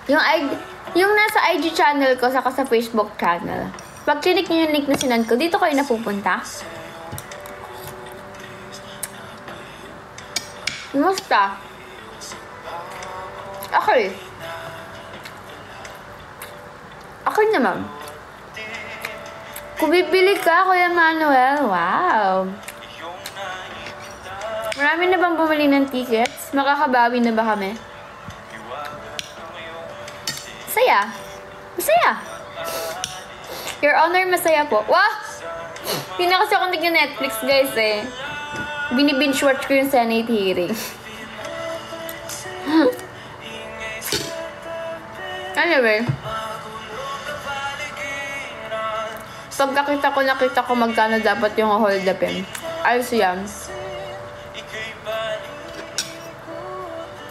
Yung nasa IG channel ko, saka sa Facebook channel. Pag click nyo yung link na sinand ko, dito kayo napupunta. Kumusta? Okay. Okay naman. Kung bibili ka, Kuya Manuel, wow. Marami na bang bumili ng tickets? Makakabawi na ba kami? Masaya. Masaya. Your Honor, masaya po. Wow! Hindi na kasi ako nag-Netflix, guys, eh. Binibinge watch ko yung Senate hearing. Anyway. Pagkakita ko, nakita ko magkano dapat yung hold upin. Ayos yan.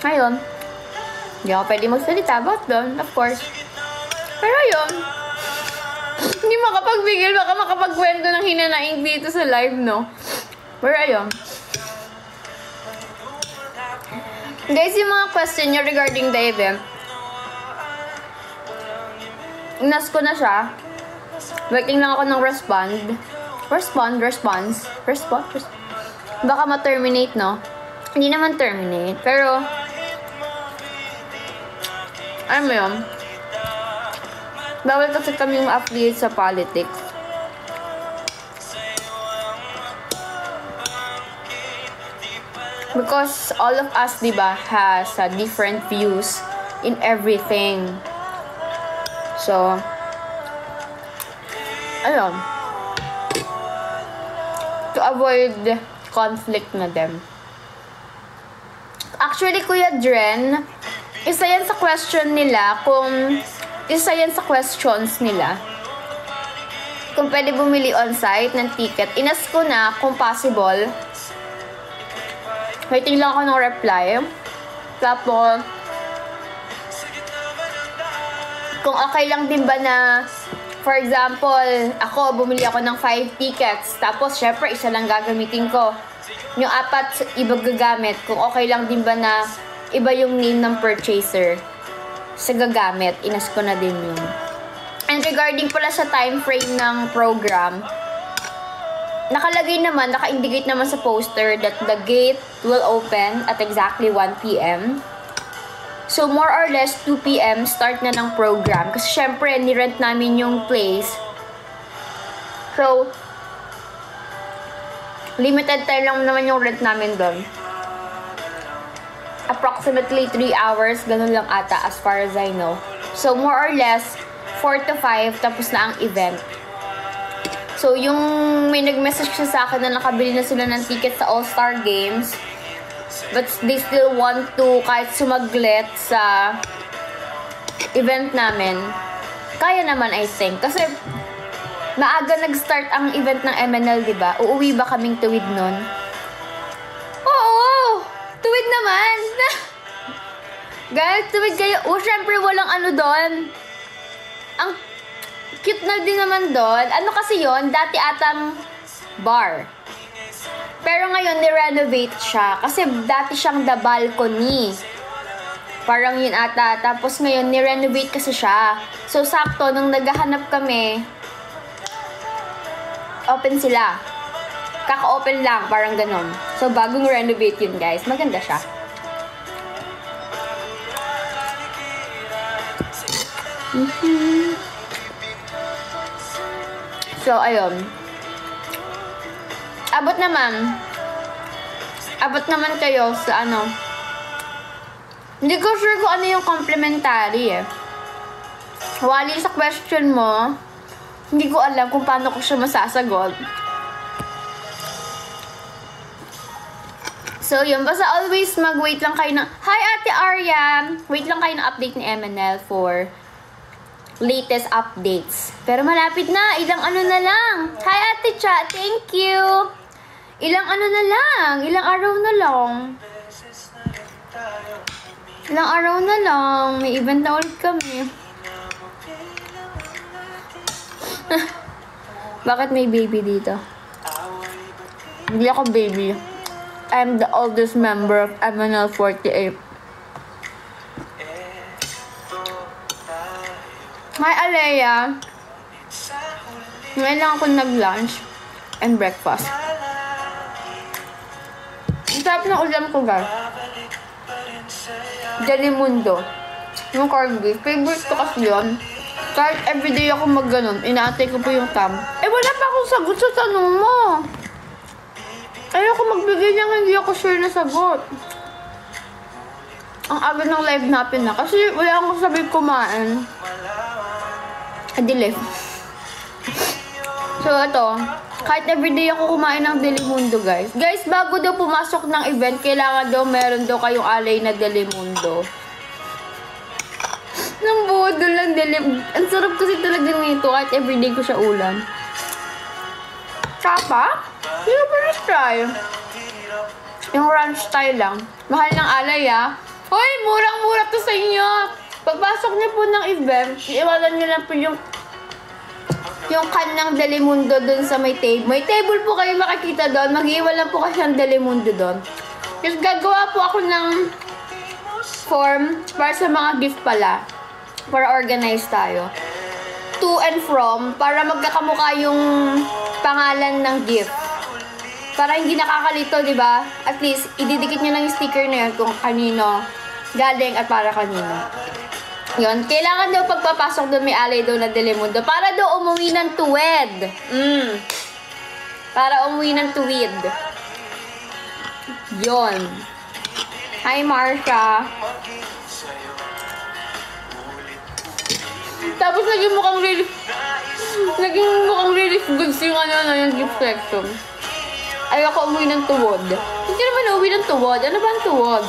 Ayun. Hindi ako pwede magsalita about doon, of course. Pero ayun. Hindi makapagbigil, baka makapagkwento ng hinanaing dito sa live, no? Pero ayun. Guys, yung mga question nyo regarding the event, inas ko na siya. Waiting lang ako ng response. Baka ma-terminate, no? Hindi naman terminate, pero ano mo yun? Bawal kasi kami ma-affiliate sa politics. Because all of us, diba, has different views in everything. So, ayun. To avoid conflict na them. Actually, Kuya Dren, isa yan sa question nila isa yan sa questions nila. Kung pwede bumili on-site ng ticket. Inas ko na kung possible. Waiting lang ako ng reply. Tapos, kung okay lang din ba na, for example, ako, bumili ako ng 5 tickets. Tapos, syempre, isa lang gagamitin ko. Yung 4, iba gagamit. Kung okay lang din ba na iba yung name ng purchaser sa gagamit. Inas ko na din yun. And regarding pala sa time frame ng program, nakalagay naman, naka-indicate naman sa poster that the gate will open at exactly 1 p.m. So, more or less, 2 p.m. start na ng program. Kasi, syempre, nirent namin yung place. So, limited time lang naman yung rent namin doon. Approximately 3 hours, ganun lang ata as far as I know. So, more or less, 4 to 5, tapos na ang event. So, yung may nag-message siya sa akin na nakabili na sila ng ticket sa All-Star Games. But they still want to kahit sumaglit sa event namin. Kaya naman, I think. Kasi, maaga nag-start ang event ng MNL, diba? Uuwi ba kaming tuwid nun? Oo! Tuwid naman! Guys, tuwid kayo. Syempre, walang ano doon. Ang cute na din naman doon. Ano kasi yon? Dati atang bar. Pero ngayon, ni-renovate siya. Kasi dati siyang the balcony. Parang yun ata. Tapos ngayon, ni-renovate kasi siya. So, sakto, nung naghahanap kami, open sila. Kaka-open lang, parang ganon. So, bagong renovate yun, guys. Maganda siya. So, ayun. Abot naman kayo sa ano. Hindi ko sure kung ano yung complimentary eh. Wali sa question mo, hindi ko alam kung paano ko siya masasagot. So, yun. Basta always mag-wait lang kayo ng... Hi, Ate Arya! Wait lang kayo ng update ni MNL for latest updates. Pero malapit na. Ilang ano na lang. Hi, Ate Cha! Thank you! Ilang ano na lang. Ilang araw na lang. Ilang araw na lang. May event na ulit kami. Bakit may baby dito? Hindi ako baby. I'm the oldest member of MNL 48. Hi, Alea. Ngayon lang ako nag-lunch and breakfast. Ang sarap na ulam ko, guys. Delimundo. Yung corned beef. Favorite ko kasi yun. Kahit everyday ako mag-ganon, inaantay ko po yung tam. Eh, wala pa akong sagot sa tanong mo. Ayoko magbigay niyang hindi ako sure na sagot. Ang aga ng live natin na. Kasi wala akong sabi kumain. Adilip. So, ito. Kahit everyday ako kumain ng Delimundo, guys. Guys, bago daw pumasok ng event, kailangan daw meron daw kayong alay na Delimundo. Nang budol lang Delimundo. Ang sarap kasi talaga nito kahit everyday ko siya ulam. Tsapa? Hindi ko pa na-try. Yung ranch style lang. Mahal ng alay, ah. Hoy, murang-mura to sa inyo. Pagpasok niyo po ng event, iwanan niyo lang po yung can ng Delimundo dun sa may table. May table po kayo makikita doon. Mag-iwan lang po kasi ng Delimundo doon. Kasi gagawa po ako ng form para sa mga gift pala. Para organize tayo. To and from, para magkakamukha yung pangalan ng gift. Para hindi nakakalito, di ba? At least, ididikit nyo lang yung sticker na yun kung kanino galing at para kanino. Yun, kailangan daw pagpapasok doon may alay daw na Delimundo para daw umuwi ng tuwid. Para umuwi ng tuwid. Yun. Hi, Marsha. Tapos naging mukhang relief goods yung yung gift section. Ayoko umuwi ng tuwod. Hindi naman umuwi ng tuwod. Ano ba ang tuwod?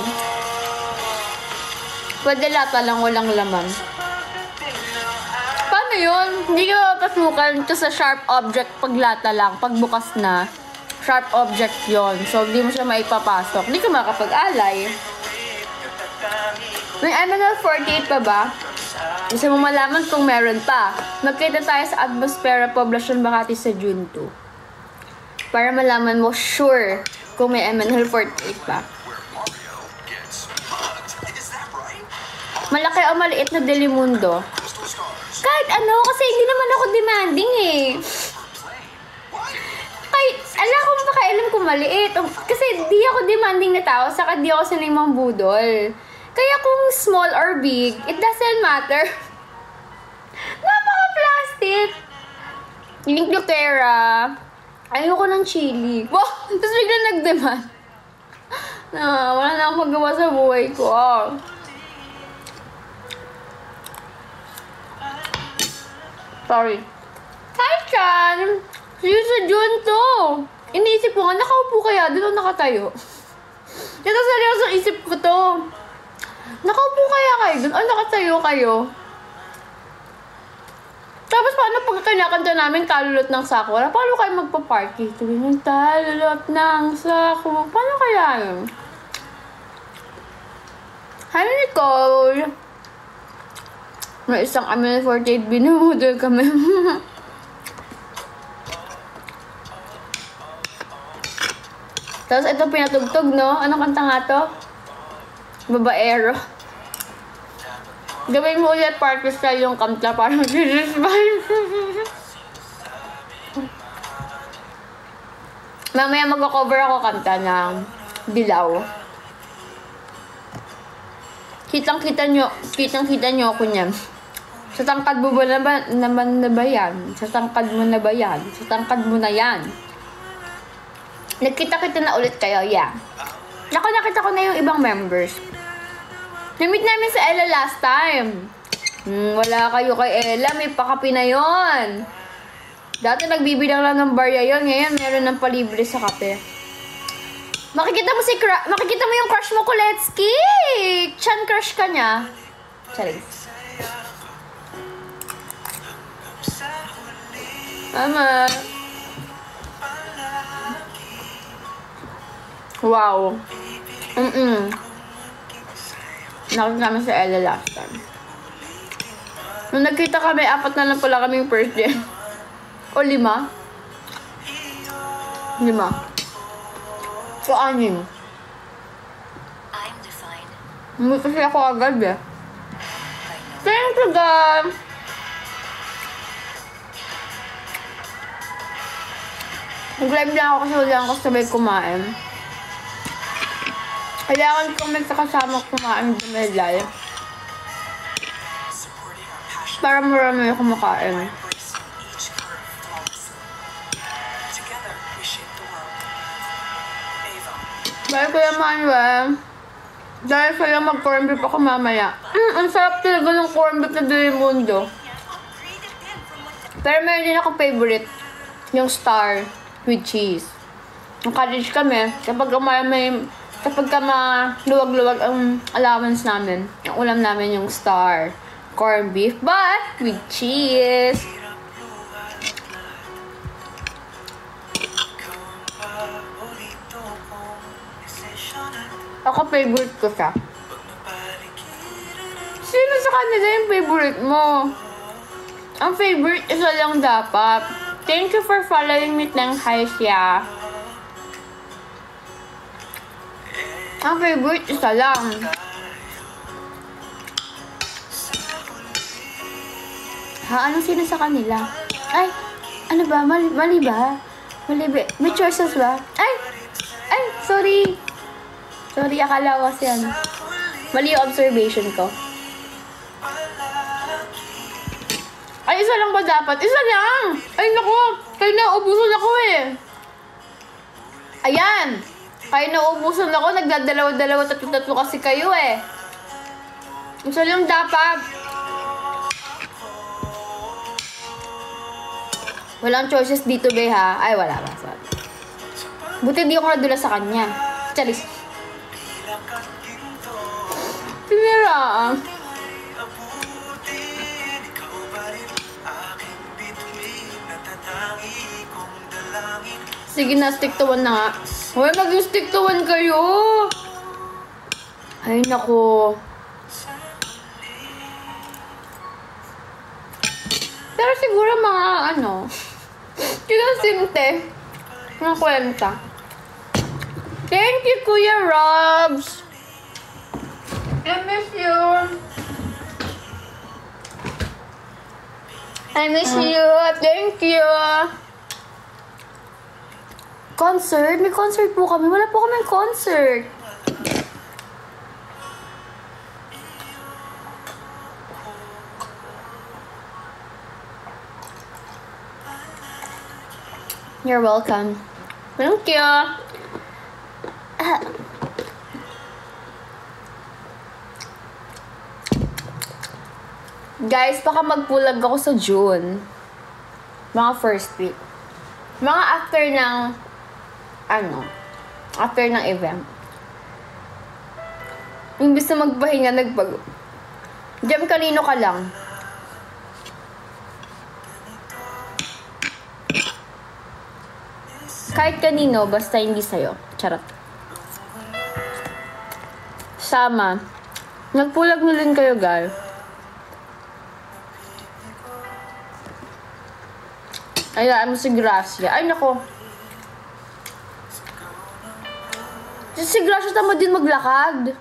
Pwede lata lang, walang laman. Paano yun? Hindi ka papasukan ito sa sharp object pag lata lang. Pag bukas na, sharp object yon. So, hindi mo siya maipapasok. Hindi ka makapag-alay. May MNL48 pa ba? Gusto mo malaman kung meron pa. Magkita tayo sa Atmosfera Poblacion Makati sa June 2. Para malaman mo sure kung may MNL48 pa. Malaki o maliit na Delimundo? Kahit ano, kasi hindi naman ako demanding eh. Kahit, alam ko makailam kung maliit. Kasi di ako demanding na tao, saka di ako sanay budol. Kaya kung small or big, it doesn't matter. Napaka-plastic. Link to Kera. Ayoko ng chili. Wow! Tapos bigla nag-demand. Wala na akong magawa sa buhay ko. Sorry. Hi, Chan! See you sa June 2. Iniisip ko nga, nakaupo kaya doon o nakatayo? Ito seryoso, isip ko to. Nakaupo kaya kayo doon o nakatayo kayo? Tapos paano pag kinakanta namin kalulot ng sakura? Paano kayo magpa-party? Tuwing talulot ng sakura. Paano kaya yun? Hi, Nicole! May isang ML48 binumudol kami. Tapos ito pinatugtog, no? Anong kanta nga to? Babaero. Gawin mo ulit party style yung kanta para mag-disbay. Mamaya mag-cover ako kanta ng Dilaw. Kitang-kita nyo ako niyan. Sa tangkad mo ba naman na ba yan? Sa tangkad mo na ba yan? Sa tangkad mo na yan. Nagkita-kita na ulit kayo, yeah. Nakita ko na yung ibang members. Na-meet namin sa Ella last time. Wala kayo kay Ella, may pakapi na yun. Dati nagbibidang lang ng barya yun, ngayon meron ng palibre sa kape. Makikita mo yung crush mo, Kuletsky! Chan crush ka niya. Charis. Mama. Wow. Nakita namin sa Ella last time. Nung nagkita kami, 4 na lang pala kaming first day. O 5? 5. So, 6. Hindi kasi ako agad eh. Thank you, guys! Nag-live lang ako kasi wala akong sabay kumain. Kailangan ko may kasama kumain sa may live. Para marami ako kumakain. Dahil kaya Manuel, dahil sa'yo mag-corn beef ako mamaya. Ang sarap talaga ng corn beef na Delimundo. Pero meron din ako favorite, yung Star with cheese. Ang college kami, kapag maluwag-luwag ang allowance namin, ang ulam namin yung Star corn beef, but with cheese. Ako favorite ko siya. Sino sa kanila yung favorite mo? Ang favorite, isa lang dapat. Thank you for following me, Teng Hai siya. Ang favorite, isa lang. Ha? Anong sino sa kanila? Ay, ano ba? Mali ba? Mali ba? May choices ba? Ay, sorry. Sorry, akala ko kasi yan. Mali yung observation ko. Ay, isa lang ba dapat? Isa lang! Ay, naku! Kayo naubusan ako eh. Ayan! Kayo naubusan ako. Nagdadalawa-dalawa, tatlo-tatlo kasi kayo eh. Isa lang dapat. Walang choices dito, be, ha? Ay, wala ba? Sorry. Buti di ako nadula sa kanya. Charis. Tinira. Sige na, stick to one na nga. Huwag maging stick to one kayo. Ay, naku. Pero siguro mga kinasinte. Mga kwenta. Thank you, Kuya Robs. I miss you. I miss you. Thank you. Concert? May concert po kami. Wala po kami concert. You're welcome. Thank you. Guys, baka magpulag ako sa June. Mga first week. Mga after ng event. Imbis na magpahinga, Jam, kanino ka lang? Kahit kanino, basta hindi sa'yo. Charot. Sama. Nagpulag na rin kayo, guys. Ayaan mo si Gracia. Ay, nako. Si Gracia tama din maglakad.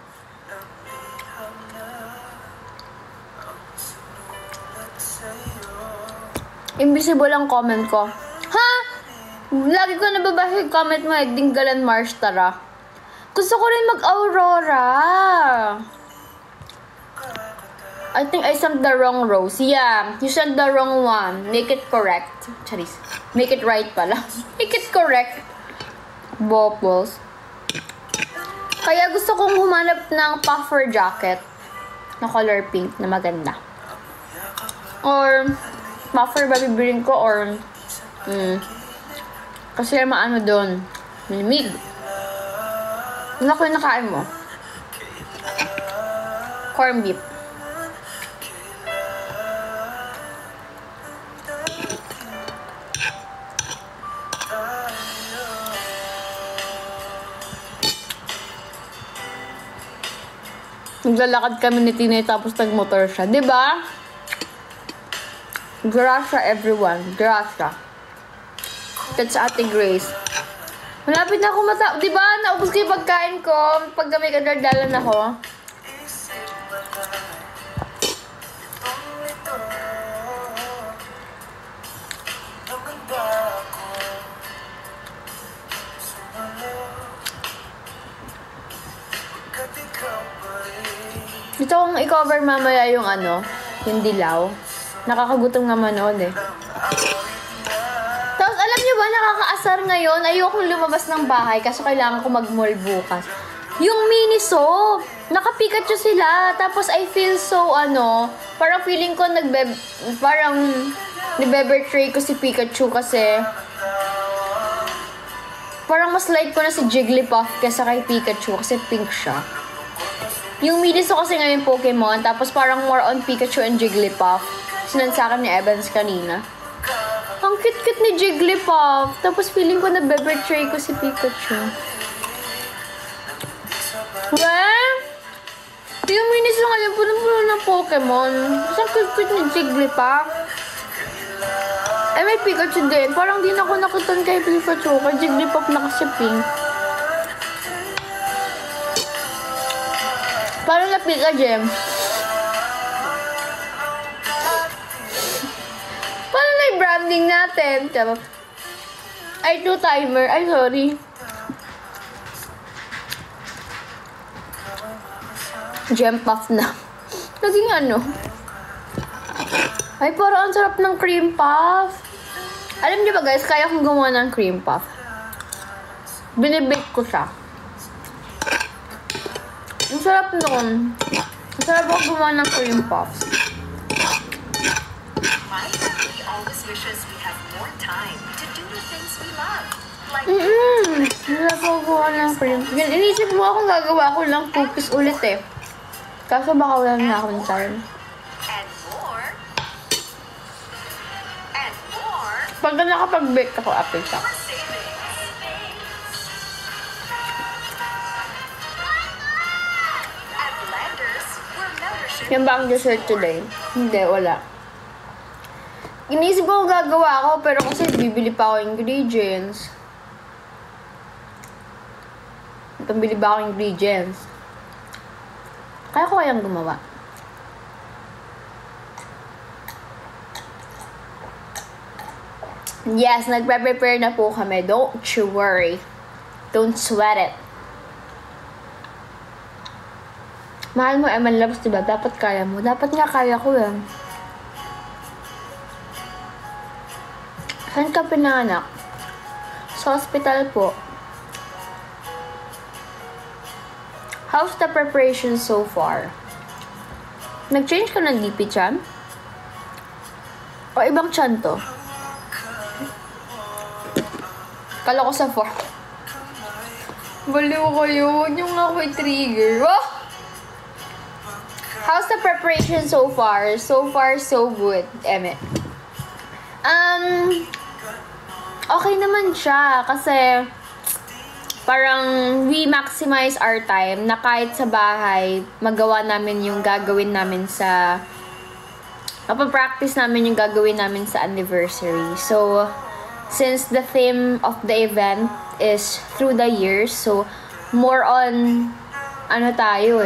Invisible ang comment ko. Ha? Lagi ko nababasa yung comment mo, Dinggalan Mars, tara. Gusto ko rin mag-Aurora. I think I sent the wrong rose. Yeah, you sent the wrong one. Make it correct. Charis. Make it right pala. Make it correct. Bopos. Kaya gusto kong humanap ng puffer jacket na color pink na maganda. Or, puffer ba bibilin ko or, kasi maano doon. Malamig. Ano ko yung nakain mo? Corn beef. Naglalakad kami ni Tinay tapos nagmotor siya. Diba? Gracia everyone. Gracia. That's Ate Grace. Malapit na ako diba? Naubos ko yung pagkain ko. Pag may kadardalan ako. Gusto kong i-cover mamaya yung yung dilaw. Nakakagutom nga manood eh. Tapos alam niyo ba, nakakaasar ngayon, ayokong lumabas ng bahay kasi kailangan ko mag-mall bukas. Yung Miniso, naka-Pikachu sila. Tapos I feel so parang feeling ko parang nagbe-betray ko si Pikachu kasi parang mas like ko na si Jigglypuff kaysa kay Pikachu kasi pink siya. Yung Miniso kasi ngayon Pokemon, tapos parang more on Pikachu and Jigglypuff. Sinan sa akin ni Evans kanina. Ang cute-cute ni Jigglypuff. Tapos feeling ko nabebe-betray ko si Pikachu. Well, yung Miniso ngayon puno-puno ng Pokemon. Ang cute-cute ni Jigglypuff. Ay, may Pikachu din. Parang di na ako nakitan kay Pikachu. Kay Jigglypuff na kasi pink. Parang na Pika Gem. Parang na yung branding natin. Ay, 2 timer. Ay, sorry. Gem puff na. Naging Ay, parang ang sarap ng cream puff. Alam niyo ba guys, kaya kong gumawa ng cream puff. Binibake ko siya. Ang sarap nun. Ang sarap ako gumawa ng cream puffs. My family always wishes we have more time to do the things we love. Like Ang sarap ako gumawa ng cream puffs. Inisip mo akong gagawa ko ng cookies ulit eh. Kaso baka wala na akong time. and more. And more Pag nakapag-bake ako, apple siya. for savings. At Landers, we're membership. Yan ba ang dessert today? Hindi, wala. Inisip ko kung gagawa ako, pero kasi bibili pa ako ingredients. Pambili ba ako ingredients? Kaya ko kayang gumawa. Yes, nagpe-prepare na po kami. Don't you worry. Don't sweat it. Mahal mo, Eman Loves, diba? Dapat kaya mo. Dapat nga kaya ko yan. Saan ka pinanganak? Sa hospital po. How's the preparation so far? Nag-change ka ng DP chan? O ibang chan to? Kala ko sa 4. Baliw kayo. Huwag niyo nga ako i-trigger. Oh! How's the preparation so far? So far, so good, Eme. Okay naman siya kasi parang we maximize our time na kahit sa bahay, magawa namin yung gagawin namin sa mapapractice namin yung gagawin namin sa anniversary. So, since the theme of the event is through the years, so more on tayo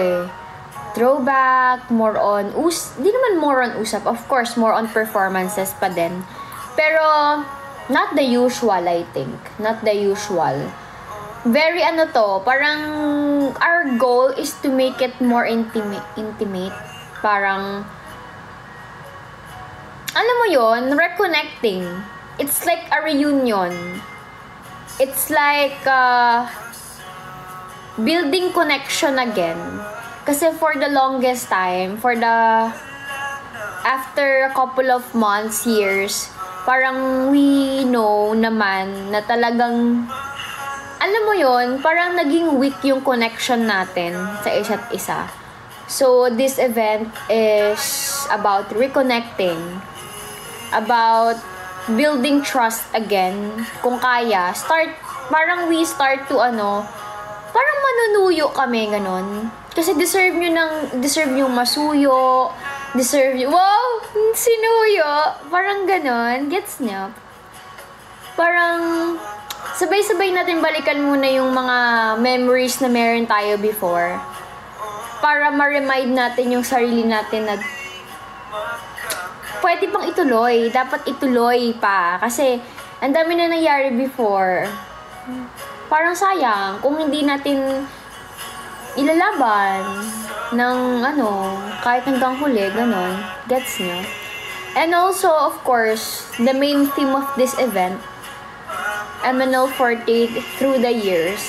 throwback, more on di naman more on usap, of course more on performances pa din, pero not the usual. I think not the usual. Very parang our goal is to make it more intimate. Parang alam mo yon, reconnecting. It's like a reunion. It's like building connection again. Kasi for the longest time, after a couple of months, years, parang we know naman na talagang, alam mo yon, parang naging weak yung connection natin sa isa't isa. So, this event is about reconnecting, about building trust again. Kung kaya, parang we start to parang manunuyo kami, ganon. Kasi deserve nyo masuyo, deserve nyo, wow, sinuyo, parang ganon, gets nyo? Parang, sabay-sabay natin balikan muna yung mga memories na meron tayo before. Para ma-remind natin yung sarili natin na pwede pang ituloy. Dapat ituloy pa. Kasi, ang dami na nangyari before. Parang sayang kung hindi natin ilalaban. ng kahit hanggang huli, ganon. Gets nyo? And also, of course, the main theme of this event, MNL48 through the years,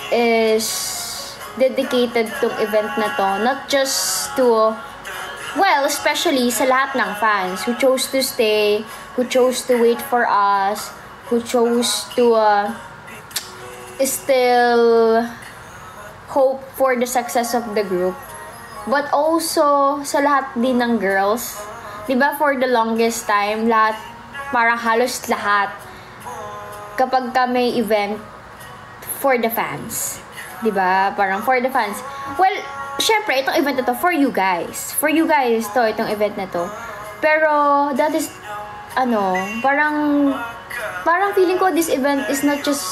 is dedicated tong event na to. Not just to, well, especially sa lahat ng fans who chose to stay, who chose to wait for us, who chose to still hope for the success of the group. But also, sa lahat din ng girls. Diba, for the longest time, lahat, parang halos lahat, kapag ka may event, for the fans. Diba? Parang for the fans. Well, syempre, itong event na to, for you guys. For you guys to, itong event na to. Pero, that is, parang feeling ko this event is not just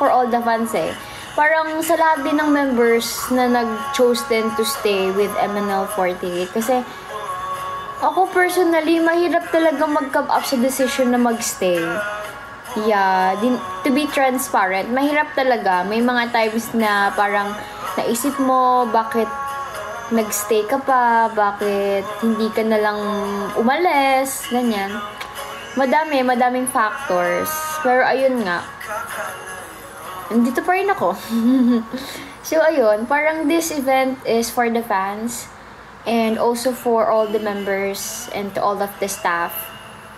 for all the fans eh. Parang sa lahat din ng members na nag-chose din to stay with MNL48. Kasi, ako personally, mahirap talaga mag-come up sa decision na mag-stay. Yeah, to be transparent, mahirap talaga. May mga times na parang naisip mo, bakit nag-stay ka pa, bakit hindi ka na lang umalis, ganyan. Madaming factors. Pero ayun nga, nandito pa rin ako. So ayun, parang this event is for the fans and also for all the members and to all of the staff,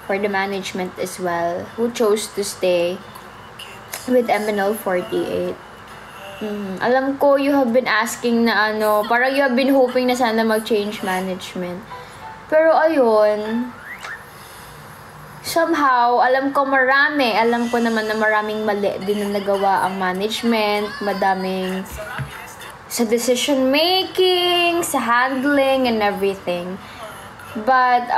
for the management as well, who chose to stay with MNL48. Alam ko you have been asking na parang you have been hoping na sana mag-change management. Pero ayun, somehow, alam ko naman na maraming mali din na nagawa ang management, madaming sa decision making, sa handling, and everything. But,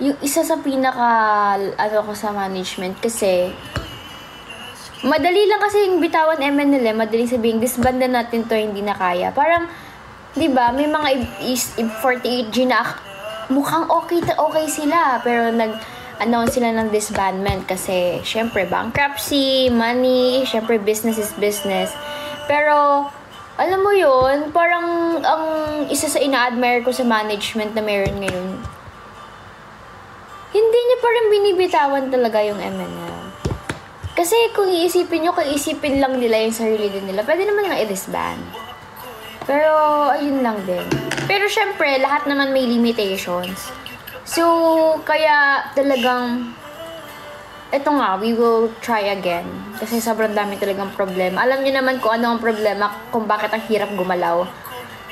yung isa sa ko sa management, kasi, madali lang kasi yung bitawan MNL, madaling sabihin, disbanda natin to, hindi na kaya. Parang, di ba, may mga 48G na mukhang okay sila, pero announce sila ng disbandment kasi syempre bankruptcy, money, syempre business is business. Pero alam mo yun, parang ang isa sa ina-admire ko sa management na meron ngayon, hindi niya pa rin binibitawan talaga yung MNL. Kasi kung iisipin lang nila yung sarili din nila, pwede naman nga i-disband. Pero ayun lang din. Pero syempre, lahat naman may limitations. So, kaya talagang, eto nga, we will try again. Kasi sobrang dami talagang problema. Alam niyo naman kung ano ang problema, kung bakit ang hirap gumalaw.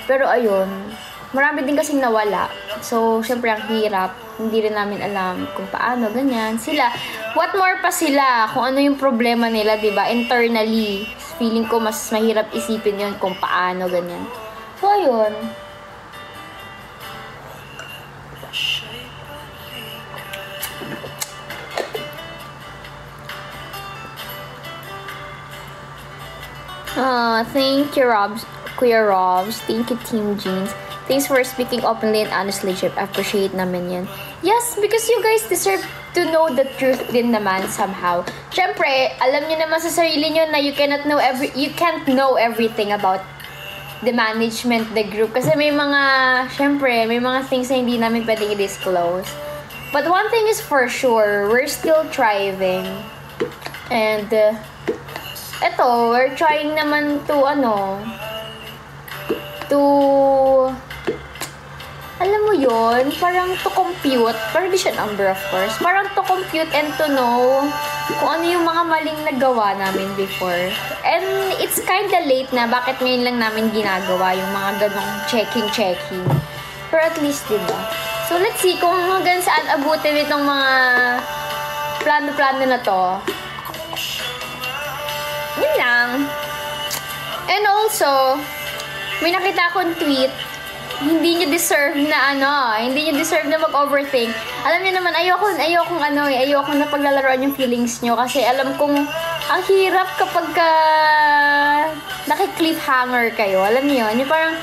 Pero ayun, marami din kasing nawala. So, syempre ang hirap. Hindi rin namin alam kung paano, ganyan. Sila, what more pa sila kung ano yung problema nila, diba? Internally, feeling ko mas mahirap isipin yun kung paano, ganyan. So, ayun. Thank you, Kuya Robs. Thank you, Team Jeans. Thanks for speaking openly and honestly, Chip. I appreciate namin yan. Yes, because you guys deserve to know the truth din naman somehow. Siyempre, alam niyo naman sa sarili niyo na you can't know everything about the management, the group. Kasi may mga things na hindi namin pwedeng i-disclose. But one thing is for sure, we're still thriving. And, eto, we're trying naman to, alam mo yun, parang to compute, parang di siya number of course, parang to compute and to know kung ano yung mga maling nagawa namin before. And it's kinda late na, bakit ngayon lang namin ginagawa yung mga ganong checking. Pero at least, diba? So let's see kung hanggang saan abutin itong mga plano-plano na to. Yun lang. And also, may nakita akong tweet, hindi nyo deserve na mag-overthink. Alam niyo naman, ayokong napaglalaroan yung feelings nyo kasi alam kong ang hirap kapag naki-cliffhanger kayo. Alam niyo yun, yung parang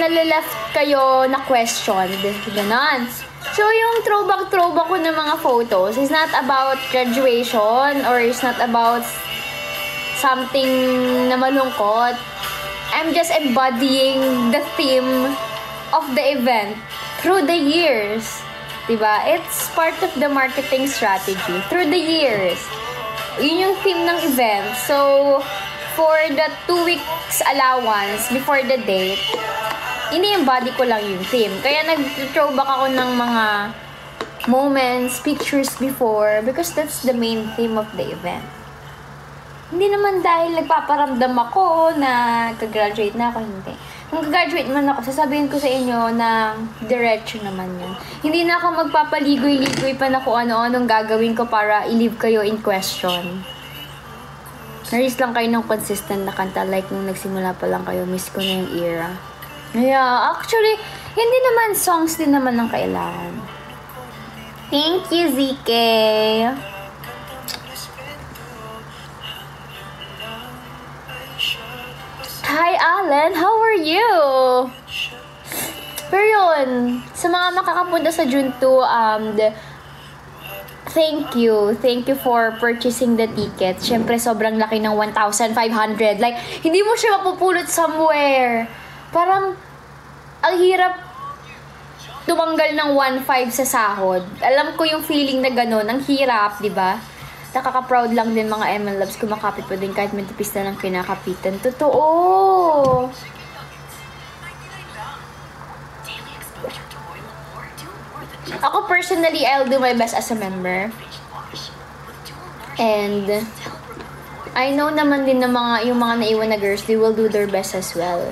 nalileft kayo na questioned. Ganon. So, yung throwback ko ng mga photos is not about graduation or is not about something na malungkot. I'm just embodying the theme of the event through the years. Diba? It's part of the marketing strategy. Through the years. Yun yung theme ng event. So, for the 2 weeks allowance before the date, ini-embody ko lang yung theme. Kaya nag-throwback ako ng mga moments, pictures before, because that's the main theme of the event. Hindi naman dahil nagpaparamdam ako na kag-graduate na ako, hindi. Kung kag-graduate man ako, sasabihin ko sa inyo na diretso naman yun. Hindi na ako magpapaligoy-ligoy pa na kung ano-anong gagawin ko para i-leave kayo in question. Naris lang kayo ng consistent na kanta like nung nagsimula pa lang kayo, miss ko na yung era. Yeah, actually, hindi naman songs din naman ang kailangan. Thank you, ZK! Hi, Alan! How are you? Pero yun, sa mga makakapunta sa June 2, thank you. Thank you for purchasing the ticket. Siyempre, sobrang laki ng 1,500. Like, hindi mo siya mapupulot somewhere. Parang, ang hirap tumanggal ng 1,500 sa sahod. Alam ko yung feeling na gano'n. Ang hirap, di ba? Nakaka-proud lang din mga ML Loves. Kumakapit pa din kahit may tipis na lang kinakapitan. Totoo! Ako personally, I'll do my best as a member. And I know naman din na yung mga naiwan na girls, they will do their best as well.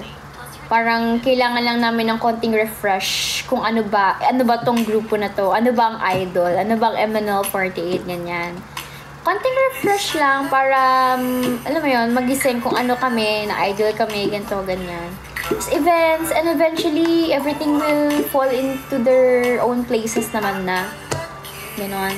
Parang kailangan lang namin ng konting refresh kung ano ba tong grupo na to, ano ba ang idol, ano ba ang MNL48, ganyan. Konting refresh lang para, alam mo yun, magising kung ano kami, na idol kami, ganito, ganyan. It's events, and eventually, everything will fall into their own places naman na. Ganon.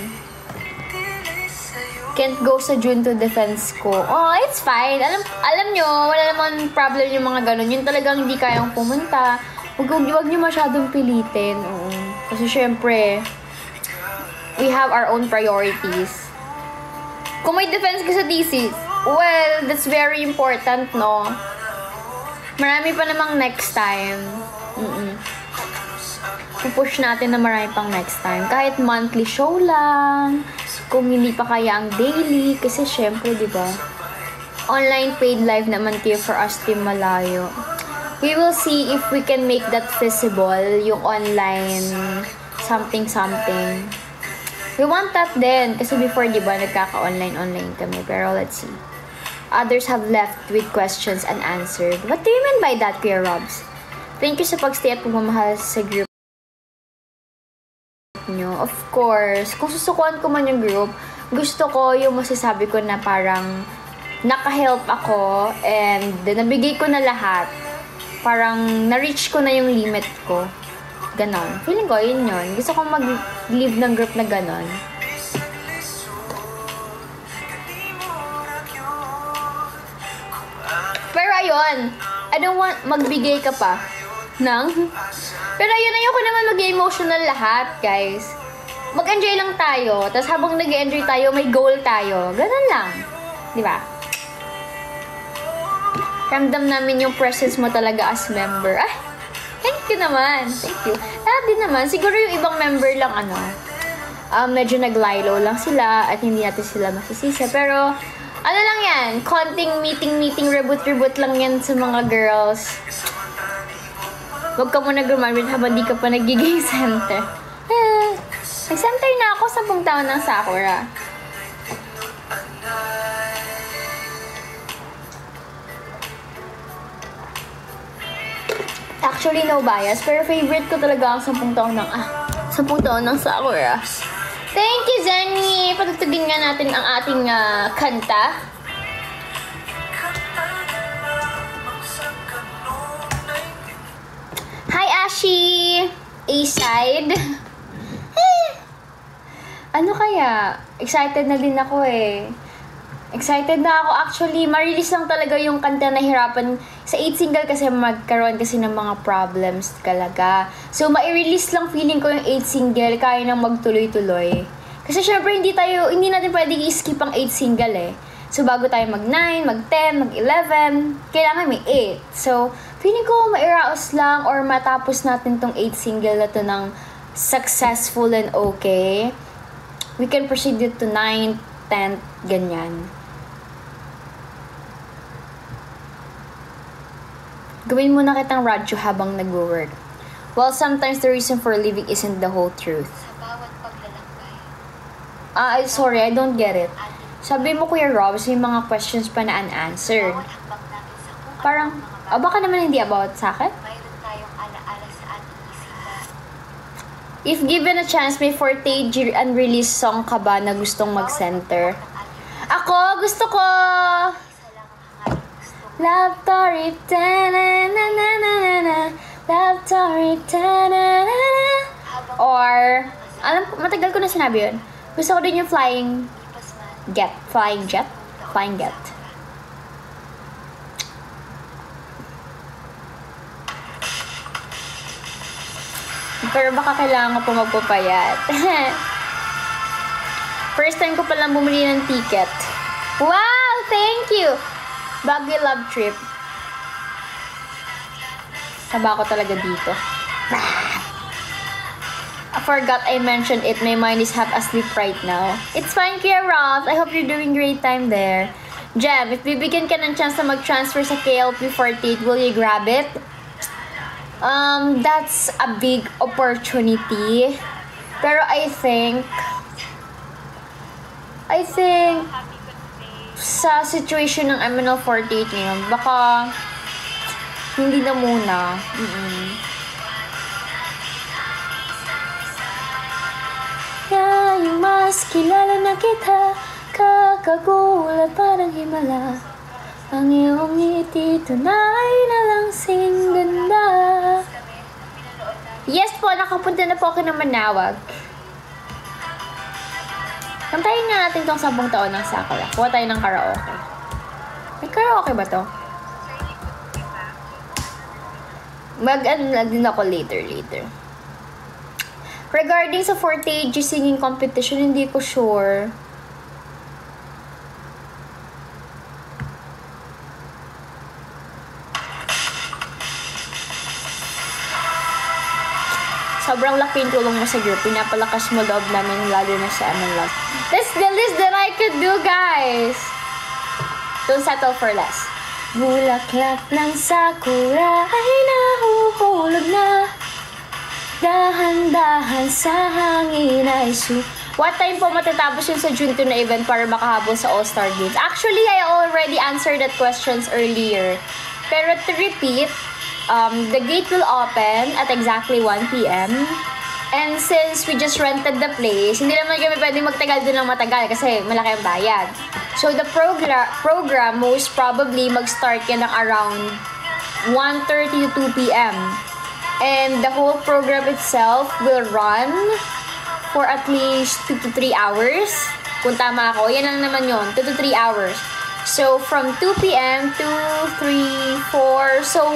Can't go sa June to defense ko. Oh, it's fine. Alam nyo, wala naman problem yung mga ganon. Yun talagang hindi kayang pumunta. Huwag nyo masyadong pilitin. Oo. Kasi syempre, we have our own priorities. Kung may defense ka sa thesis, well, that's very important, no? Marami pa namang next time. Pupush natin na marami pang next time. Kahit monthly show lang, kung hindi pa kaya ang daily, kasi syempre, di ba? Online paid live naman kayo for us team malayo. We will see if we can make that visible, yung online something. We want that din. Kasi before, di ba, nagkaka-online kami. Pero let's see. Others have left with questions unanswered. What do you mean by that, Kuya Robs? Thank you sa pagstay at pagmamahal sa group nyo. Of course, kung susukuan ko man yung group, gusto ko yung masasabi ko na parang naka-help ako and nabigay ko na lahat. Parang na-reach ko na yung limit ko. Ganon. Feeling ko, yun. Gusto ko mag-leave ng group na ganon. Pero ayun, I don't want magbigay ka pa ng... Pero ayun, ayoko naman mag-emotional lahat, guys. Mag-enjoy lang tayo. Tapos habang nag-enjoy tayo, may goal tayo. Ganon lang. Di ba? Ramdam namin yung presence mo talaga as member. Ah, thank you naman. Thank you. Lahat din naman. Siguro yung ibang member lang, medyo nag-lilo lang sila at hindi natin sila masisisi. Pero, ano lang yan, konting meeting, reboot lang yan sa mga girls. Huwag ka muna gumamit habang di ka pa nagiging center. Nag-center na ako 10 taon ng Sakura. Actually, no bias, pero favorite ko talaga ang 10 taon ng Sakura. Thank you, Zenny! Patutugin nga natin ang ating kanta. Hi, Ashi! A-side. Ano kaya? Excited na din ako eh. Excited na ako. Actually, ma-release lang talaga yung kanta na hirapan. Sa 8 single kasi magkaroon kasi ng mga problems talaga. So, ma-release lang feeling ko yung 8 single. Kaya nang magtuloy-tuloy. Kasi syempre, hindi natin pwedeng i-skip ang 8 single eh. So, bago tayo mag-9, mag-10, mag-11, kailangan may 8. So, feeling ko mairaos lang or matapos natin tong 8 single na to ng successful and okay. We can proceed it to 9, 10, ganyan. Gawin mo na kitang radyo habang nag-work. Well, sometimes the reason for living isn't the whole truth. Sorry, I don't get it. Sabi mo, Kuya Robs, may mga questions pa na unanswered. Parang, baka naman hindi about sa akin? If given a chance, may 40 unreleased song ka ba na gustong mag-center? Ako, gusto ko! Love story, ta-na-na-na-na-na. Love story, ta-na-na-na. Or, matagal ko na sinabi yun. Gusto ko din yung flying jet. Pero baka kailangan ko pa magpapayat. First time ko palang bumili ng ticket. Wow! Thank you! Baguio Love Trip. Taba ko talaga dito. I forgot I mentioned it. My mind is half asleep right now. It's fine, Kuya Ross. I hope you're doing great time there. Jem, if bibigyan ka ng chance na mag-transfer sa KLP48, will you grab it? That's a big opportunity. Pero I think sa situation ng MNL48 ngayon, baka hindi na muna. Yung mas kilala na kita, kakagulat parang himala. Ang iyong ngiti, tunay na langsing ganda. Yes po, nakapunta na po ako ng Manawag. Kantayin nga natin tong 10 taon ng Sakura. Kuha tayo ng karaoke. May karaoke ba to? Mag-ano din ako later. Regarding sa 40 singing competition, hindi ko sure. Sobrang laki yung tulong mo sa group. Pinapalakas mo loob namin, lalo na sa MNL. That's the least that I could do, guys! Don't settle for less. Bulaklak ng sakura ay nahuhulog na. Dahan-dahan sa hangin ay What time po matatapos yun sa June 2 na event para makahabol sa All-Star Games? Actually, I already answered that questions earlier. Pero to repeat, the gate will open at exactly 1 p.m. And since we just rented the place, hindi naman kami pwede magtagal doon ng matagal kasi malaki ang bayad. So the program most probably mag-start yan ng around 1:30 to 2 p.m. And the whole program itself will run for at least 2 to 3 hours. Kung tama ako, yan lang naman yun, 2 to 3 hours. So from 2 p.m. to 3, 4, so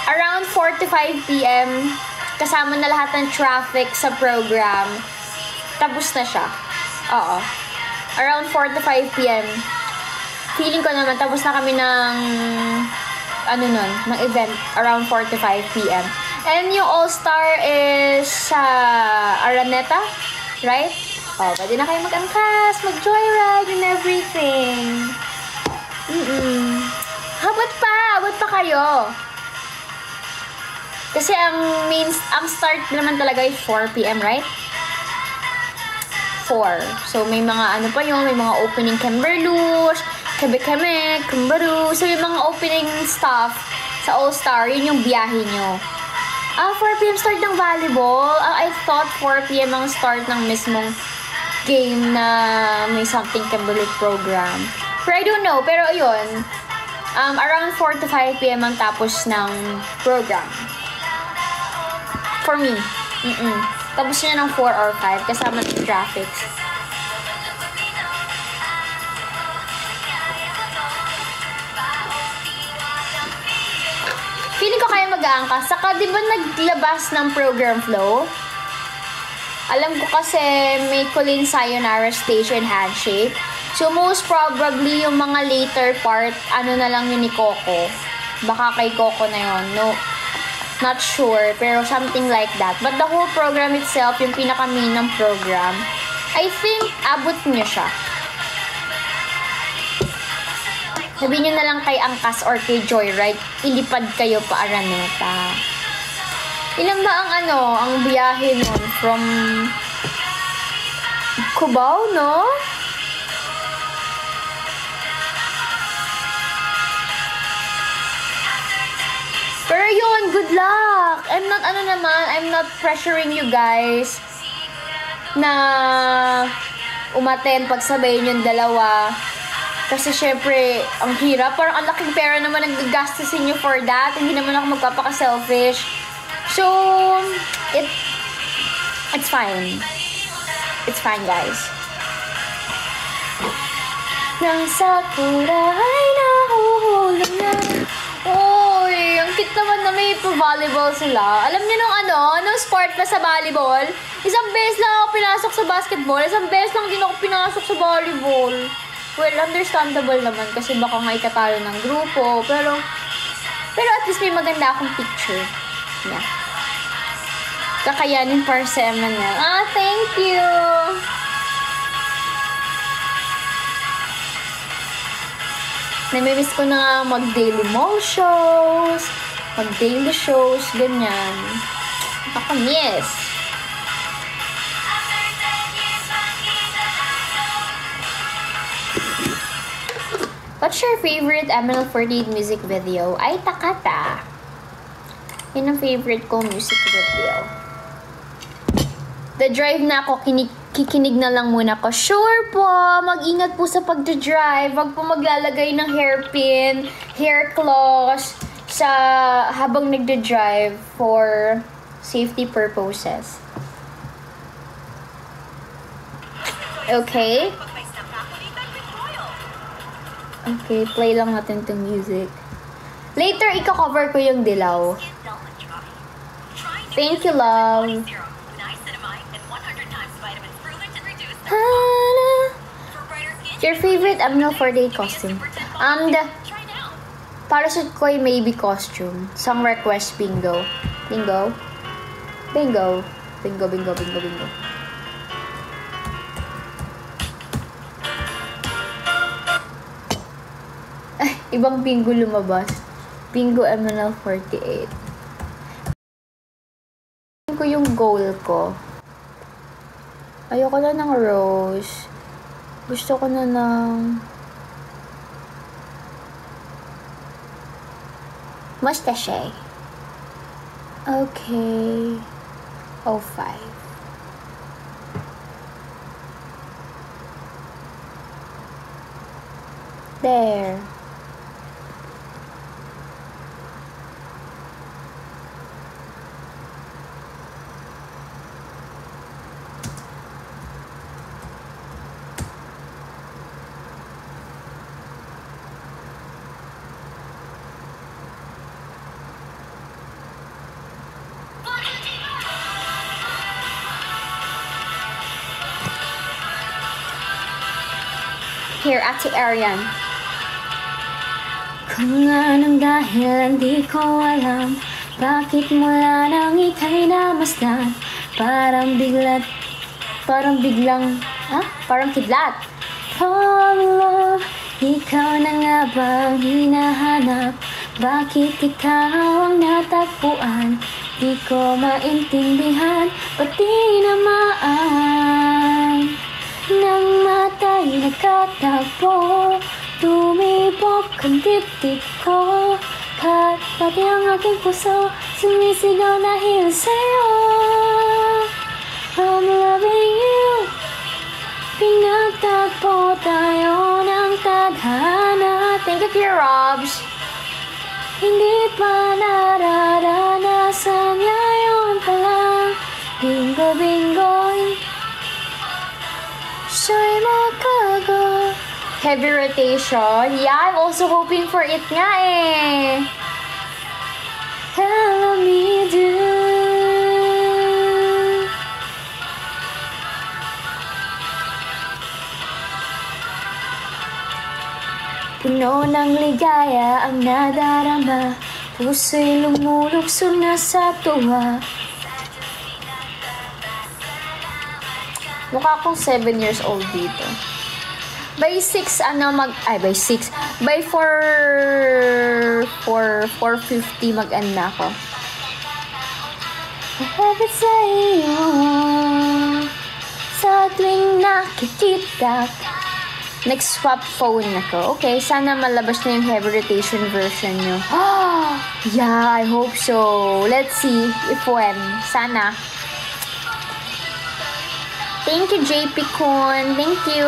around 4 to 5 p.m., kasama na lahat ng traffic sa program, tapos na siya. Oo. Around 4 to 5 p.m. Feeling ko naman, tapos na kami ng, ng event, around 4 to 5 p.m. And yung All-Star is sa Araneta, right? Pwede na kayo mag-angkas, mag-joyride and everything. Habot pa kayo. Kasi ang start naman talaga ay 4 p.m., right? 4. So, may mga may mga opening Kimberlush, Kebe-Keme, Kumbaru. So, yung mga opening stuff sa All-Star, yun yung biyahe nyo. 4 p.m. start ng volleyball. I thought 4 p.m. ang start ng mismong game na may something Kimberlush program. Pero I don't know. Pero yun, around 4 to 5 p.m. ang tapos ng program. For me. Tapos niya ng 4 or 5 kasama ng traffic. Feeling ko kaya mag-aangkas. Saka di ba naglabas ng program flow? Alam ko kasi may Colleen Sayonara Station Handshake. So, most probably, yung mga later part, ano na lang yun ni Coco. Baka kay Coco na yun. No, not sure, pero something like that. But the whole program itself, yung pinaka-main ng program, I think, abot niyo siya. Sabihin nyo na lang kay Angkas or kay Joyride, ilipad kayo pa Araneta. Ilan ba ang biyahe nun? From Cubao, no? Pero yun, good luck! I'm not pressuring you guys na umaten pagsabayin yung dalawa. Kasi syempre, ang hirap. Parang ang laking pera naman ang gagastusin nyo for that. Hindi naman ako magpapaka-selfish. So, it's fine. It's fine, guys. Nang sakura ay nahuhulog na. Oy, ang cute naman na may volleyball sila. Alam niyo nung sport na sa volleyball, isang beses lang ako pinasok sa basketball, isang beses lang din ako pinasok sa volleyball. Well, understandable naman kasi baka nga ikatalo ng grupo, pero at least may maganda akong picture. Yeah. Kakayanin para sa MNL. Thank you! Namimiss ko na nga mag-daily mall shows, mag-daily shows, ganyan. Nakamiss. What's your favorite ML48 music video? Ay, Takata. Yun ang favorite ko music video. The drive na ako, kikinig na lang muna ko. Sure po, mag-ingat po sa pagdadrive. Wag po maglalagay ng hairpin, hair claws habang nagdadrive for safety purposes. Okay? Okay, play lang natin itong music. Later, ika-cover ko yung Dilaw. Thank you, love. Your favorite ML48 costume? Parachute ko ay maybe costume. Song request bingo. Bingo? Bingo. Bingo, bingo, bingo, bingo. Ibang bingo lumabas. Bingo MNL48. Ko yung goal ko. Ayoko na ng rose. Gusto ko na ng mustache. Okay. 05. There. Here, Ate Arian. Kung anong dahil hindi ko alam, bakit mula nang ika'y namasdan, parang kidlat. Oh love, ikaw na nga bang hinahanap? Bakit ikaw ang natagpuan? Di ko maintindihan, pati naman. Nang mata'y nagkatagpo, tumibok ang dibdib ko, kat pati ang aking puso sumisigaw dahil sa'yo. I'm loving you. Pinagtagpo tayo ng tadhana. Thank you, Pure Robs. Hindi pa nararanasan, ngayon pa lang. Bingo, bingo. Siya'y makago. Heavy rotation. Yeah, I'm also hoping for it nga eh. Hello me do. ng ligaya ang nadarama, puso'y lumulukso na sa tuwa. Mukha akong 7 years old dito. By 6, by 4:50 mag-end na ako. Mahapit sa iyo, sa tuwing nakikita. Nag-swap phone na ko. Okay, sana malabas na yung heavy rotation version nyo. Yeah, I hope so. Let's see if when. Sana. Thank you, JP Kun. Thank you.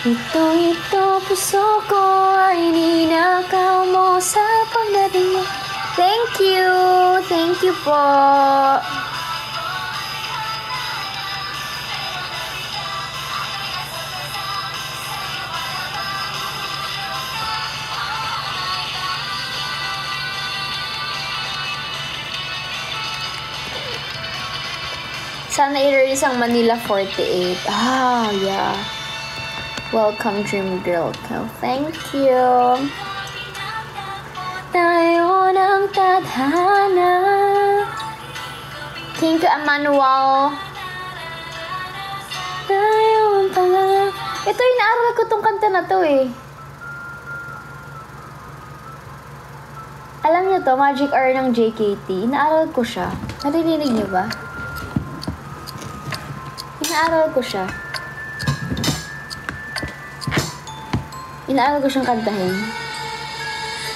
Ito, puso ko ay ninakaw mo sa pagdating mo. Thank you po. Sana i-release ang Manila 48. Yeah. Welcome, Dream Girl. Thank you. Tayo ng tadhana. Thank you, Emmanuel. Tayo pala. Ito, inaaral ko tong kanta na to eh. Alam niyo to, Magic R ng JKT. Inaaral ko siya. Naririnig niyo ba? Inaaral ko siya. Inaaral ko siyang kantahin.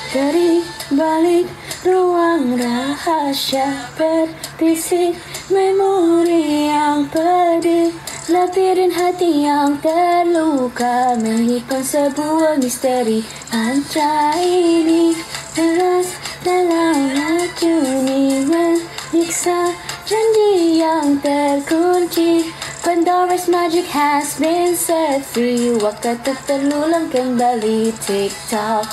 Dari balik ruang rahasia, berbisik memori yang pedih, lapirin hati yang terluka, menyimpan sebuah misteri. Mantra ini deras dalam racuni, menyiksa janji yang terkunci. Pandora's magic has been set free. Waktu terulang kembali TikTok.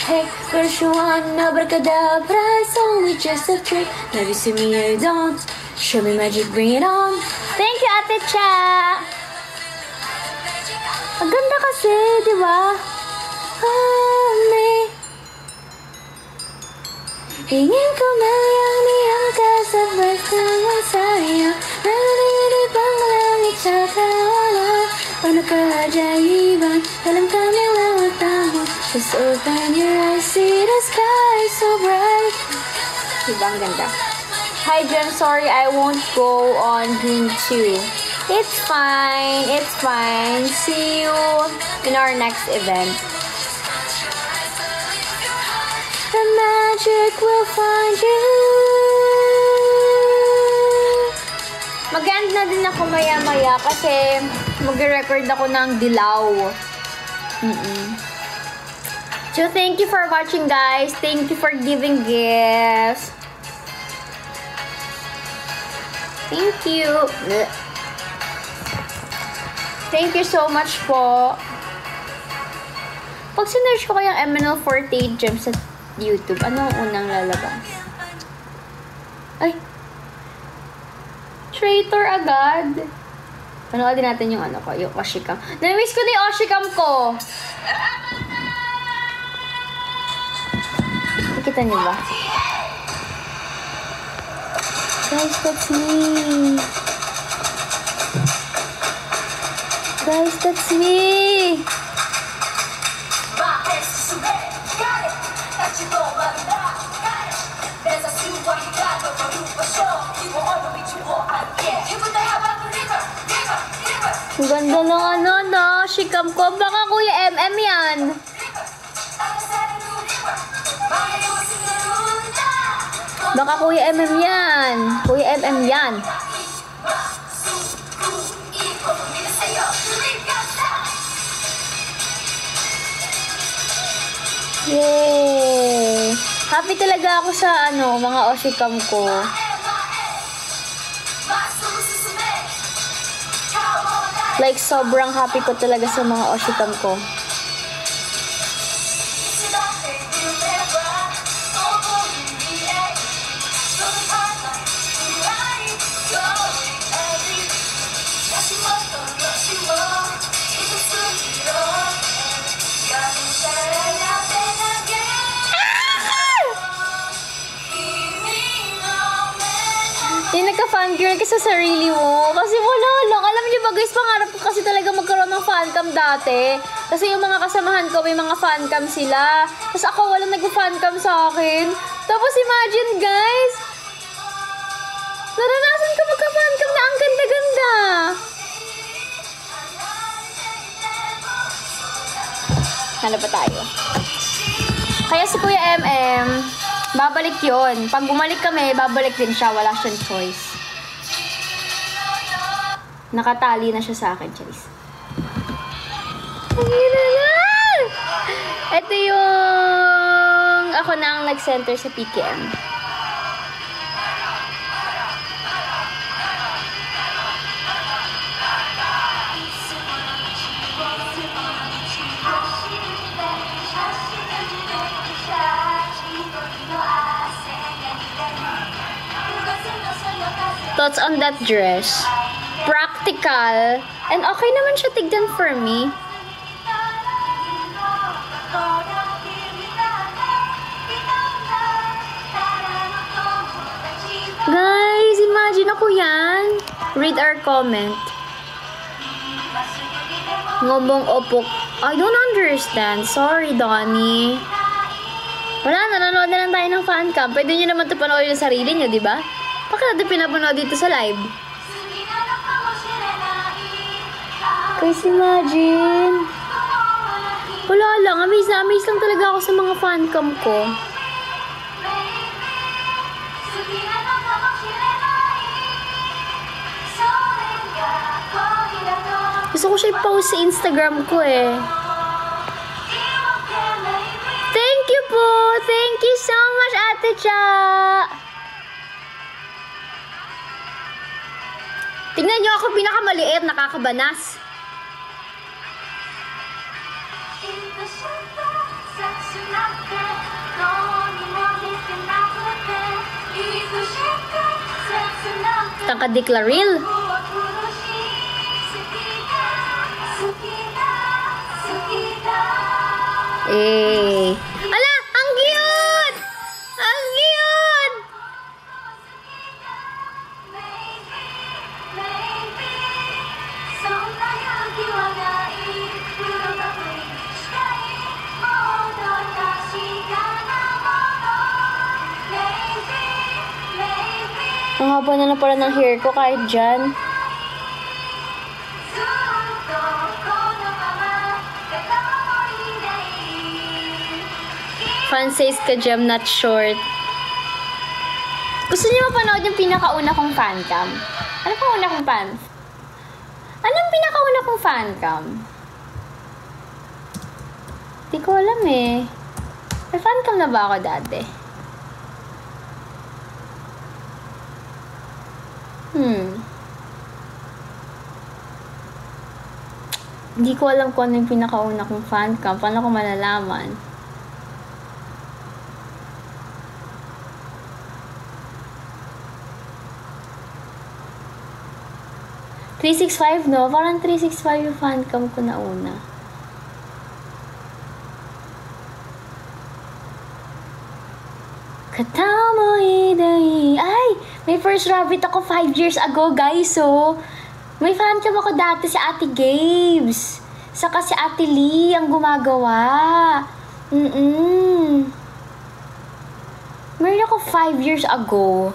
Hey, Pershuan, abracadabra, it's only just a trick. Never see me, I don't. Show me magic, bring it on. Thank you, Ate Cha. Ang ganda kasi, di ba? Ingin ko malayang diangkat bersama saya. Dari bang langit cakrawala, penuh keajaiban dalam kami lewat tahun. Just open your eyes, see the sky so bright. Diba ang ganda? Hi Jem, sorry I won't go on Dream 2. It's fine, it's fine. See you in our next event. The magic will find you. Mag-end na din ako maya-maya kasi mag-record ako ng Dilaw. So, thank you for watching, guys. Thank you for giving gifts. Thank you. Thank you so much po. Pag sinerge ko kayang MNL48 Gems sa YouTube, ano ang unang lalabas? Ay! Traitor agad. Panoodin natin yung ano ko, yung Oshikam. Na-miss ko na yung Oshikam ko. Nakita niyo ba? Guys, that's me. Guys, that's me. Ang ganda ng ano, no? Shikam ko. Baka Kuya MM yan. Baka Kuya MM yan. Kuya MM yan. Yay! Happy talaga ako sa ano, mga Oshikam ko. Like, sobrang happy ko talaga sa mga Oshikam ko. ka-fangirl ka sa sarili mo. Kasi wala lang. Alam niyo ba guys, pangarap ko kasi talaga magkaroon ng fancam dati. Kasi yung mga kasamahan ko, may mga fancam sila. Tapos ako walang nag-fancam sa akin. Tapos imagine guys, naranasan ko magka-fancam na ang ganda-ganda. Ano pa tayo? Kaya si Kuya MM, babalik yon. Pag bumalik kami, babalik din siya. Wala siyang choice. Nakatali na siya sa akin, Charis. Ito yung ako na ang nag-center sa PKM. Thoughts on that dress? Practical. And okay naman siya tignan for me. Guys, imagine ako yan. Read our comment. Ngobong opok. I don't understand. Sorry, Donnie. Wala, nanonood na lang tayo ng fancam. Pwede nyo naman ito panoorin sa sarili nyo, di ba? Bakit natin pinapanood dito sa live? Guys, imagine. Wala lang. Amaze na amaze lang talaga ako sa mga fancam ko. Gusto ko siya i-post sa Instagram ko eh. Thank you po! Thank you so much, Ate Cha! Tingnan niyo ako pinakamaliit, nakakabanas. Tangka-declaril. Eh. Ala, ang cute! Ang cute! Ang haba na pala ng hair ko kahit dyan. Fan says ka Jem, not short. Gusto niyo mapanood yung pinakauna kong fancam? Ano pang una kong fan? Anong pinakauna kong fancam? Di ko alam eh. May fancam na ba ako dati? Hindi ko alam kung ano yung pinakauna kong fancam. Paano ko malalaman? $365, no? Parang 365 yung fancam ko na una. Katamo hidai. Ay! May first rabbit ako 5 years ago, guys, so. May fancam ako dati si Ate Gabes. Saka si Ate Lee ang gumagawa. Meron ako 5 years ago.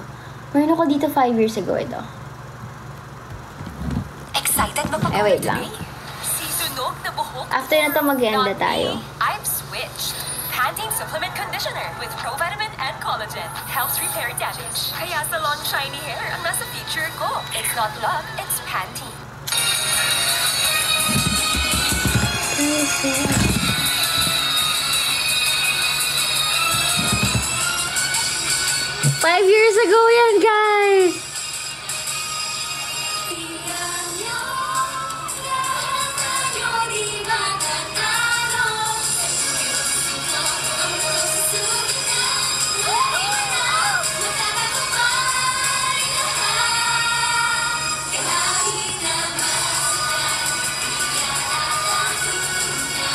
Meron ako dito 5 years ago, ito. Excited ba wait lang. After na to mag-enda tayo. I've switched. Pantene Supplement Conditioner with Provitamin and Collagen helps repair damage. Kaya sa long shiny hair ang nasa feature ko. It's not love, it's Pantene. Five years ago yan, guys!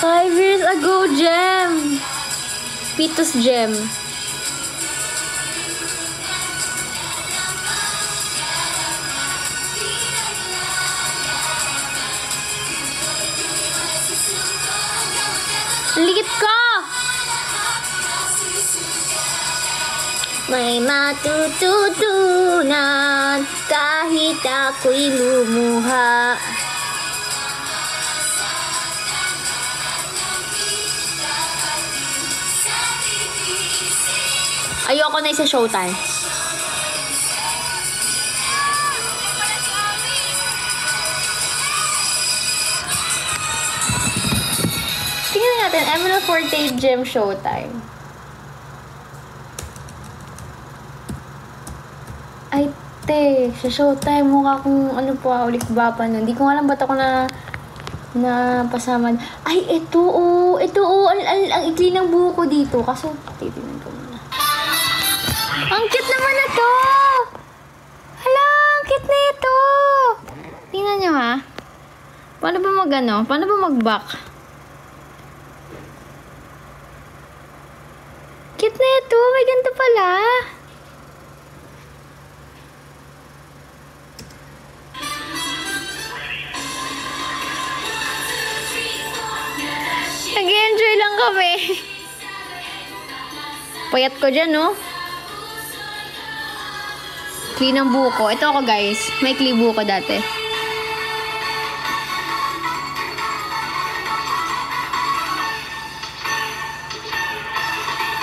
Five years ago, Gem. Pitos Gem. Ang likit ko! May matututunan kahit ako'y lumuha. Ayoko na sa Showtime. Tingnan natin, Emerald Forte Gym Showtime. Ay, te, sa Showtime mukha kung ano pa, ulit ba pa nun. Hindi ko alam ba't ako na pasama. Ay, ito ang ikli ng buho ko dito. Kaso, titignan ko muna. Ang cute naman na to! Hala, ang cute na ito! Tingnan nyo ha. Paano ba mag-ano? Paano ba mag-back? Cute na ito! May ganito pala! Nag-enjoy lang kami. Payat ko dyan, no? Clean ang buko. Ito ako, guys. May clean buko dati.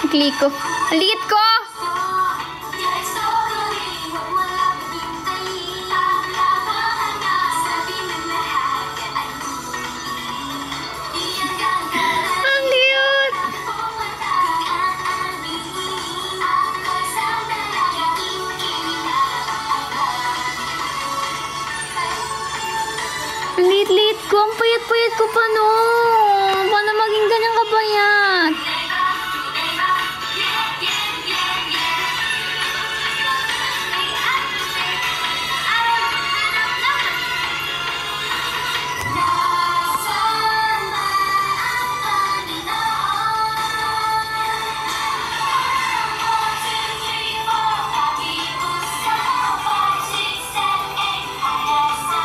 Clean ko. Ang liit ko! Lit-lit ko. Ang payat-payat ko pa no. Paano maging ganyan kapayat?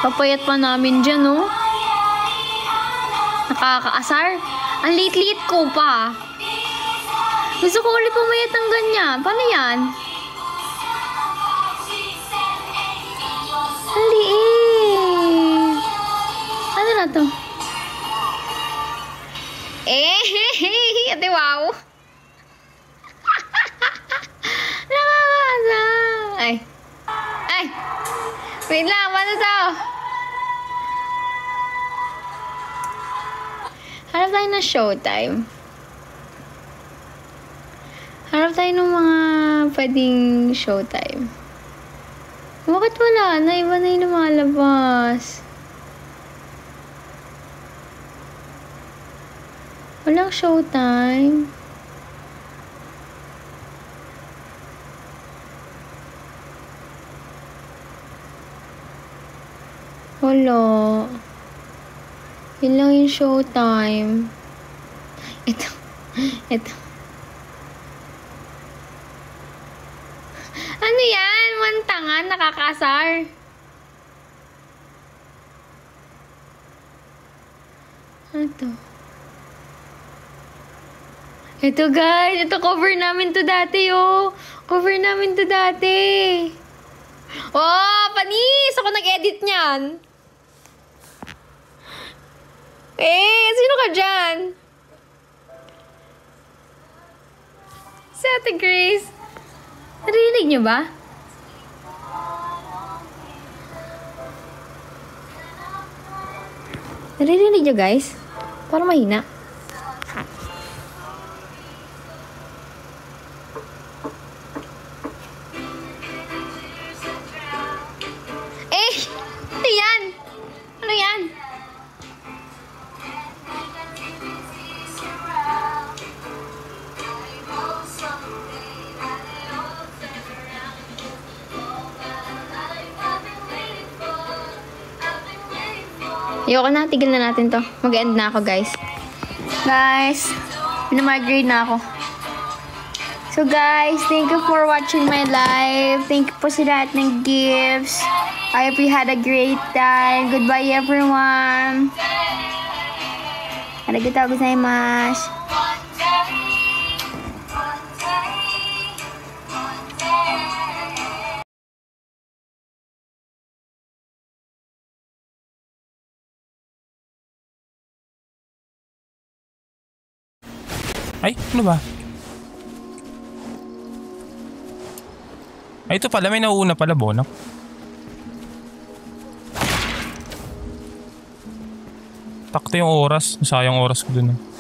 Papayat pa namin dyan, no? Nakakaasar. Ang liit-liit ko pa. Gusto ko ulit pumayat ng ganyan. Paano yan? Ang liit. Ano na to? Ate, wow. Nakakaasar. Ay. Wait lang, paano to? Harap tayo ng Showtime. Harap tayo ng mga pwedeng Showtime. Bakit wala na? Iba na yung lumalabas. Walang Showtime. Wala. Yun lang yung Showtime. Ito. Ano yan? Mantangan, nakakasar. Ano to? Ito guys, ito cover namin to dati oh. Cover namin to dati. Oh, panis! Ako nag-edit niyan. Sino ka dyan? Si Ate Grace. Narinig niyo ba? Narinig niyo guys? Parang mahina. Ano yan? Ano yan? Ayoko na, tigil na natin to. Mag-end na ako, guys. Guys, pinamigrate na ako. So, guys, thank you for watching my live. Thank you po sa lahat ng gifts. I hope you had a great time. Goodbye, everyone. And Arigatou gozaimasu. Ay, ano ba? Ay, ito pala. May nauuna pala, Bonak. Takto yung oras. Sayang oras ko dun.